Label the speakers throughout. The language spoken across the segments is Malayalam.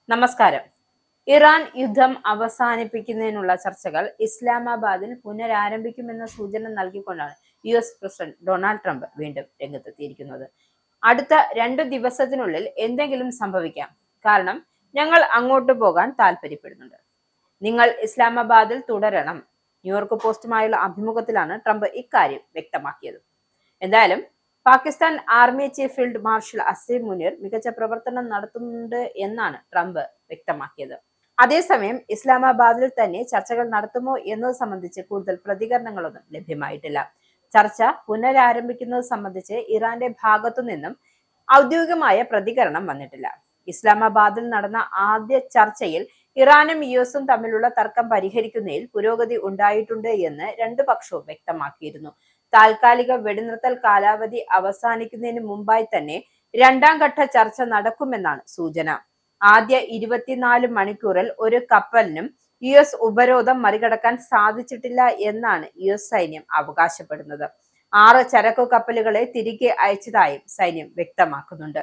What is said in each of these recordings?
Speaker 1: നമസ്കാരം. ഇറാൻ യുദ്ധം അവസാനിപ്പിക്കുന്നതിനുള്ള ചർച്ചകൾ ഇസ്ലാമാബാദിൽ പുനരാരംഭിക്കുമെന്ന സൂചന നൽകിക്കൊണ്ടാണ് US പ്രസിഡന്റ് ഡൊണാൾഡ് ട്രംപ് വീണ്ടും രംഗത്തെത്തിയിരിക്കുന്നത്. അടുത്ത 2 ദിവസത്തിനുള്ളിൽ എന്തെങ്കിലും സംഭവിക്കാം, കാരണം ഞങ്ങൾ അങ്ങോട്ട് പോകാൻ താല്പര്യപ്പെടുന്നുണ്ട്. നിങ്ങൾ ഇസ്ലാമാബാദിൽ തുടരണം. ന്യൂയോർക്ക് പോസ്റ്റുമായുള്ള അഭിമുഖത്തിലാണ് ട്രംപ് ഇക്കാര്യം വ്യക്തമാക്കിയത്. എന്തായാലും Pakistan army chief field marshal Asim Munir മികച്ച പ്രവർത്തനം നടത്തുന്നുണ്ട് എന്നാണ് ട്രംപ് വ്യക്തമാക്കിയത്. അതേസമയം ഇസ്ലാമാബാദിൽ തന്നെ ചർച്ചകൾ നടത്തുമോ എന്നത് സംബന്ധിച്ച് കൂടുതൽ പ്രതികരണങ്ങളൊന്നും ലഭ്യമായിട്ടില്ല. ചർച്ച പുനരാരംഭിക്കുന്നത് സംബന്ധിച്ച് ഇറാന്റെ ഭാഗത്തു നിന്നും ഔദ്യോഗികമായ പ്രതികരണം വന്നിട്ടില്ല. ഇസ്ലാമാബാദിൽ നടന്ന ആദ്യ ചർച്ചയിൽ ഇറാനും US തമ്മിലുള്ള തർക്കം പരിഹരിക്കുന്നതിൽ പുരോഗതി ഉണ്ടായിട്ടുണ്ട് എന്ന് രണ്ടു പക്ഷവും വ്യക്തമാക്കിയിരുന്നു. താൽക്കാലിക വെടിനിർത്തൽ കാലാവധി അവസാനിക്കുന്നതിന് മുമ്പായി തന്നെ രണ്ടാം ഘട്ട ചർച്ച നടക്കുമെന്നാണ് സൂചന. ആദ്യ 24 മണിക്കൂറിൽ ഒരു കപ്പലിനും US ഉപരോധം മറികടക്കാൻ സാധിച്ചിട്ടില്ല എന്നാണ് US സൈന്യം അവകാശപ്പെടുന്നത്. 6 ചരക്കു കപ്പലുകളെ തിരികെ അയച്ചതായും സൈന്യം വ്യക്തമാക്കുന്നുണ്ട്.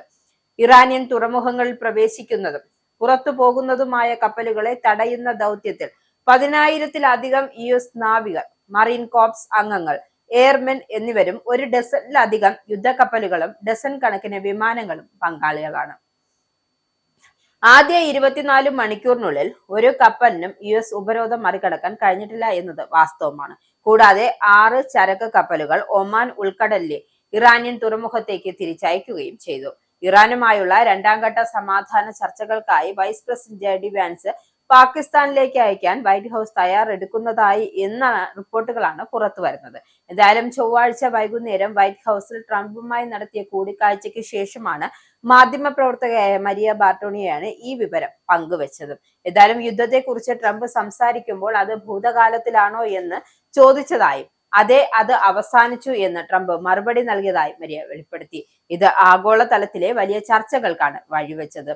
Speaker 1: ഇറാനിയൻ തുറമുഖങ്ങളിൽ പ്രവേശിക്കുന്നതും പുറത്തു പോകുന്നതുമായ കപ്പലുകളെ തടയുന്ന ദൗത്യത്തിൽ 10,000-ത്തിലധികം US നാവികർ, മറീൻ കോർപ്സ് അംഗങ്ങൾ, എയർമെൻ എന്നിവരും 1 ഡസനിലധികം യുദ്ധക്കപ്പലുകളും ഡസൻ കണക്കിന് വിമാനങ്ങളും പങ്കാളികളാണ്. ആദ്യ 24 മണിക്കൂറിനുള്ളിൽ ഒരു കപ്പലിനും US ഉപരോധം മറികടക്കാൻ കഴിഞ്ഞിട്ടില്ല എന്നത് വാസ്തവമാണ്. കൂടാതെ 6 ചരക്ക് കപ്പലുകൾ ഒമാൻ ഉൾക്കടലിലെ ഇറാനിയൻ തുറമുഖത്തേക്ക് തിരിച്ചയക്കുകയും ചെയ്തു. ഇറാനുമായുള്ള രണ്ടാം ഘട്ട സമാധാന ചർച്ചകൾക്കായി വൈസ് പ്രസിഡന്റ് JD വാൻസ് പാകിസ്ഥാനിലേക്ക് അയക്കാൻ വൈറ്റ് ഹൗസ് തയ്യാറെടുക്കുന്നതായി എന്ന റിപ്പോർട്ടുകളാണ് പുറത്തു വരുന്നത്. എന്തായാലും ചൊവ്വാഴ്ച വൈകുന്നേരം വൈറ്റ് ഹൗസിൽ ട്രംപുമായി നടത്തിയ കൂടിക്കാഴ്ചയ്ക്ക് ശേഷമാണ് മാധ്യമപ്രവർത്തകയായ മരിയ ബാർട്ടോണിയാണ് ഈ വിവരം പങ്കുവച്ചത്. എന്തായാലും യുദ്ധത്തെക്കുറിച്ച് ട്രംപ് സംസാരിക്കുമ്പോൾ അത് ഭൂതകാലത്തിലാണോ എന്ന് ചോദിച്ചതായും അതെ, അത് അവസാനിച്ചു എന്ന് ട്രംപ് മറുപടി നൽകിയതായി മരിയ വെളിപ്പെടുത്തി. ഇത് ആഗോളതലത്തിലെ വലിയ ചർച്ചകൾക്കാണ് വഴിവെച്ചത്.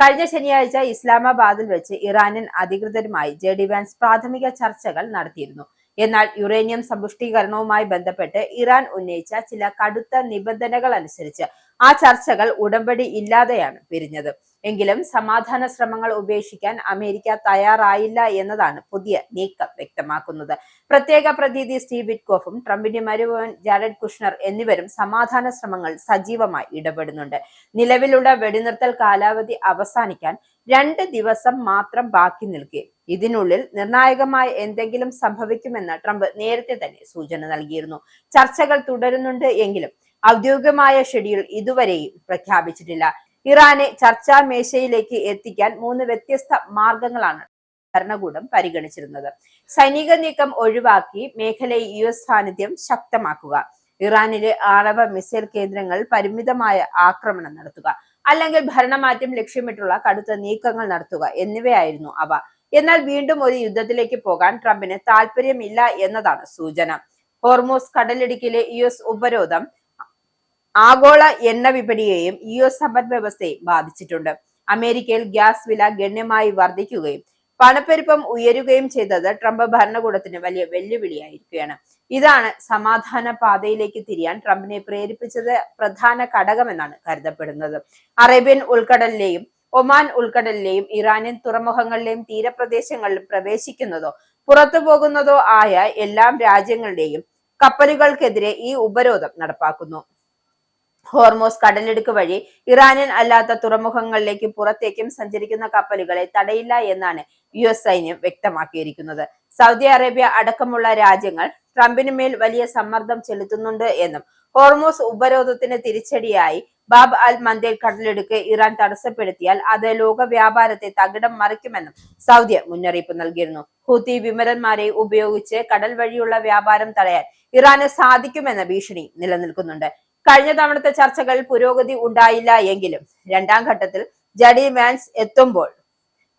Speaker 1: കഴിഞ്ഞ ശനിയാഴ്ച ഇസ്ലാമാബാദിൽ വെച്ച് ഇറാനിയൻ അധികൃതരുമായി JD വാൻസ് പ്രാഥമിക ചർച്ചകൾ നടത്തിയിരുന്നു. എന്നാൽ യുറേനിയം സമ്പുഷ്ടീകരണവുമായി ബന്ധപ്പെട്ട് ഇറാൻ ഉന്നയിച്ച ചില കടുത്ത നിബന്ധനകൾ അനുസരിച്ച് ആ ചർച്ചകൾ ഉടമ്പടി ഇല്ലാതെയാണ് പിരിഞ്ഞത്. എങ്കിലും സമാധാന ശ്രമങ്ങൾ ഉപേക്ഷിക്കാൻ അമേരിക്ക തയ്യാറായില്ല എന്നതാണ് പുതിയ നീക്കം വ്യക്തമാക്കുന്നത്. പ്രത്യേക പ്രതിനിധി സ്റ്റീവ് വിറ്റ്കോഫും ട്രംപിന്റെ മരുമകൻ ജാരഡ് കുഷ്ണർ എന്നിവരും സമാധാന ശ്രമങ്ങൾ സജീവമായി ഇടപെടുന്നുണ്ട്. നിലവിലുള്ള വെടിനിർത്തൽ കാലാവധി അവസാനിക്കാൻ 2 ദിവസം മാത്രം ബാക്കി നിൽക്കെ ഇതിനുള്ളിൽ നിർണായകമായ എന്തെങ്കിലും സംഭവിക്കുമെന്ന് ട്രംപ് നേരത്തെ തന്നെ സൂചന നൽകിയിരുന്നു. ചർച്ചകൾ തുടരുന്നുണ്ട് എങ്കിലും ഔദ്യോഗികമായ ഷെഡ്യൂൾ ഇതുവരെയും പ്രഖ്യാപിച്ചിട്ടില്ല. ഇറാനെ ചർച്ചാ മേശയിലേക്ക് എത്തിക്കാൻ 3 വ്യത്യസ്ത മാർഗങ്ങളാണ് ഭരണകൂടം പരിഗണിച്ചിരുന്നത്. സൈനിക നീക്കം ഒഴിവാക്കി മേഖലയിൽ US സാന്നിധ്യം ശക്തമാക്കുക, ഇറാനിലെ ആണവ മിസൈൽ കേന്ദ്രങ്ങൾ പരിമിതമായ ആക്രമണം നടത്തുക, അല്ലെങ്കിൽ ഭരണമാറ്റം ലക്ഷ്യമിട്ടുള്ള കടുത്ത നീക്കങ്ങൾ നടത്തുക എന്നിവയായിരുന്നു അവ. എന്നാൽ വീണ്ടും ഒരു യുദ്ധത്തിലേക്ക് പോകാൻ ട്രംപിന് താല്പര്യമില്ല എന്നതാണ് സൂചന. ഹോർമൂസ് കടലിടുക്കിലെ US ഉപരോധം ആഗോള എണ്ണ വിപണിയെയും US സമ്പദ് വ്യവസ്ഥയെയും ബാധിച്ചിട്ടുണ്ട്. അമേരിക്കയിൽ ഗ്യാസ് വില ഗണ്യമായി വർദ്ധിക്കുകയും പണപ്പെരുപ്പം ഉയരുകയും ചെയ്തത് ട്രംപ് ഭരണകൂടത്തിന് വലിയ വെല്ലുവിളിയായിരിക്കുകയാണ്. ഇതാണ് സമാധാന പാതയിലേക്ക് തിരിയാൻ ട്രംപിനെ പ്രേരിപ്പിച്ചത് പ്രധാന ഘടകമെന്നാണ് കരുതപ്പെടുന്നത്. അറേബ്യൻ ഉൾക്കടലിലെയും ഒമാൻ ഉൾക്കടലിലെയും ഇറാനിയൻ തുറമുഖങ്ങളിലെയും തീരപ്രദേശങ്ങളിലും പ്രവേശിക്കുന്നതോ പുറത്തു പോകുന്നതോ ആയ എല്ലാ രാജ്യങ്ങളുടെയും കപ്പലുകൾക്കെതിരെ ഈ ഉപരോധം നടപ്പാക്കുന്നു. ഹോർമോസ് കടലിടുക്ക് വഴി ഇറാനിയൻ അല്ലാത്ത തുറമുഖങ്ങളിലേക്ക് പുറത്തേക്കും സഞ്ചരിക്കുന്ന കപ്പലുകളെ തടയില്ല എന്നാണ് US സൈന്യം വ്യക്തമാക്കിയിരിക്കുന്നത്. സൗദി അറേബ്യ അടക്കമുള്ള രാജ്യങ്ങൾ ട്രംപിന് മേൽ വലിയ സമ്മർദ്ദം ചെലുത്തുന്നുണ്ട് എന്നും ഹോർമോസ് ഉപരോധത്തിന് തിരിച്ചടിയായി ബാബ് അൽ മന്ദേൽ കടലിടുക്ക് ഇറാൻ തടസ്സപ്പെടുത്തിയാൽ അത് ലോക വ്യാപാരത്തെ തകിടം മറിക്കുമെന്നും സൗദി മുന്നറിയിപ്പ് നൽകിയിരുന്നു. ഹൂത്തി വിമതന്മാരെ ഉപയോഗിച്ച് കടൽ വഴിയുള്ള വ്യാപാരം തടയാൻ ഇറാന് സാധിക്കുമെന്ന ഭീഷണി നിലനിൽക്കുന്നുണ്ട്. കഴിഞ്ഞ തവണത്തെ ചർച്ചകളിൽ പുരോഗതി ഉണ്ടായില്ല എങ്കിലും രണ്ടാം ഘട്ടത്തിൽ JD വാൻസ് എത്തുമ്പോൾ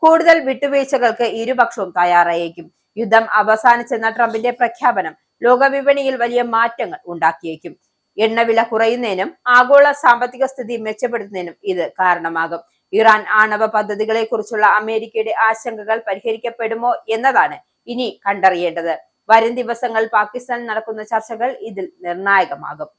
Speaker 1: കൂടുതൽ വിട്ടുവീഴ്ചകൾക്ക് ഇരുപക്ഷവും തയ്യാറായേക്കും. യുദ്ധം അവസാനിച്ചെന്ന ട്രംപിന്റെ പ്രഖ്യാപനം ലോകവിപണിയിൽ വലിയ മാറ്റങ്ങൾ ഉണ്ടാക്കിയേക്കും. എണ്ണവില കുറയുന്നതിനും ആഗോള സാമ്പത്തിക സ്ഥിതി മെച്ചപ്പെടുത്തുന്നതിനും ഇത് കാരണമാകും. ഇറാൻ ആണവ പദ്ധതികളെ കുറിച്ചുള്ള അമേരിക്കയുടെ ആശങ്കകൾ പരിഹരിക്കപ്പെടുമോ എന്നതാണ് ഇനി കണ്ടറിയേണ്ടത്. വരും ദിവസങ്ങൾ പാകിസ്ഥാനിൽ നടക്കുന്ന ചർച്ചകൾ ഇതിൽ നിർണായകമാകും.